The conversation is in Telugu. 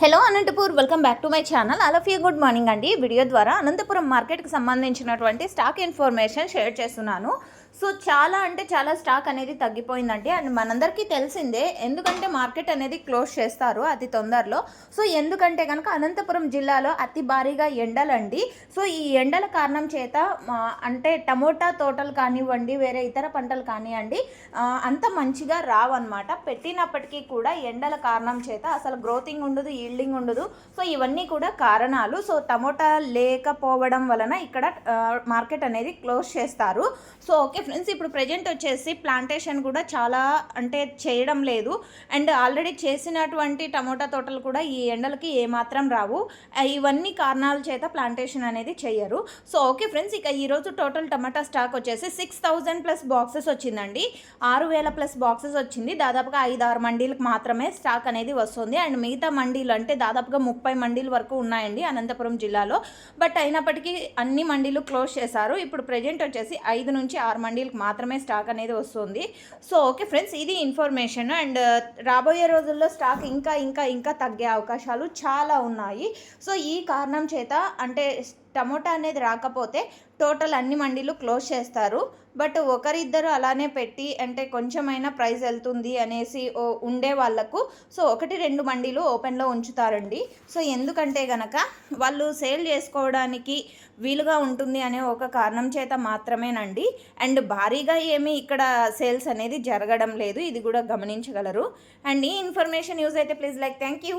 Hello Anantapur, welcome back to my channel. All of you good morning అండి. వీడియో ద్వారా అనంతపురం మార్కెట్కి సంబంధించినటువంటి స్టాక్ ఇన్ఫర్మేషన్ షేర్ చేస్తున్నాను. సో చాలా అంటే చాలా స్టాక్ అనేది తగ్గిపోయిందండి. అండ్ మనందరికీ తెలిసిందే, ఎందుకంటే మార్కెట్ అనేది క్లోజ్ చేస్తారు అతి తొందరలో. సో ఎందుకంటే కనుక అనంతపురం జిల్లాలో అతి భారీగా ఎండలండి. సో ఈ ఎండల కారణం చేత అంటే టమోటా తోటలు కానివ్వండి, వేరే ఇతర పంటలు కానివ్వండి, అంత మంచిగా రావన్నమాట. పెట్టినప్పటికీ కూడా ఎండల కారణం చేత అసలు గ్రోతింగ్ ఉండదు, ఈల్డింగ్ ఉండదు. సో ఇవన్నీ కూడా కారణాలు. సో టమోటా లేకపోవడం వలన ఇక్కడ మార్కెట్ అనేది క్లోజ్ చేస్తారు. సో ఓకే ఫ్రెండ్స్, ఇప్పుడు ప్రజెంట్ వచ్చేసి ప్లాంటేషన్ కూడా చాలా అంటే చేయడం లేదు. అండ్ ఆల్రెడీ చేసినటువంటి టమోటా తోటలు కూడా ఈ ఎండలకి ఏమాత్రం రావు. ఇవన్నీ కారణాల చేత ప్లాంటేషన్ అనేది చేయరు. సో ఓకే ఫ్రెండ్స్, ఇక ఈరోజు టోటల్ టమాటా స్టాక్ వచ్చేసి 6000 ప్లస్ బాక్సెస్ వచ్చిందండి. 6000 ప్లస్ బాక్సెస్ వచ్చింది. దాదాపుగా 5-6 మండీలకు మాత్రమే స్టాక్ అనేది వస్తుంది. అండ్ మిగతా మండీలు అంటే దాదాపుగా 30 మండీల వరకు ఉన్నాయండి అనంతపురం జిల్లాలో. బట్ అయినప్పటికీ అన్ని మండీలు క్లోజ్ చేశారు. ఇప్పుడు ప్రజెంట్ వచ్చేసి 5 నుంచి 6 మండీలకు మాత్రమే స్టాక్ అనేది వస్తుంది. సో ఓకే ఫ్రెండ్స్, ఇది ఇన్ఫర్మేషన్. అండ్ రాబోయే రోజుల్లో స్టాక్ ఇంకా ఇంకా ఇంకా తగ్గే అవకాశాలు చాలా ఉన్నాయి. సో ఈ కారణం చేత అంటే టమోటా అనేది రాకపోతే టోటల్ అన్ని మండీలు క్లోజ్ చేస్తారు. బట్ ఒకరిద్దరు అలానే పెట్టి అంటే కొంచెమైనా ప్రైస్ వెళ్తుంది అనేసి ఉండే వాళ్ళకు సో 1-2 మండీలు ఓపెన్లో ఉంచుతారండి. సో ఎందుకంటే గనక వాళ్ళు సేల్ చేసుకోవడానికి వీలుగా ఉంటుంది అనే ఒక కారణం చేత మాత్రమేనండి. అండ్ భారీగా ఏమీ ఇక్కడ సేల్స్ అనేది జరగడం లేదు, ఇది కూడా గమనించగలరు. అండ్ ఈ ఇన్ఫర్మేషన్ యూజ్ అయితే ప్లీజ్ లైక్. Thank you.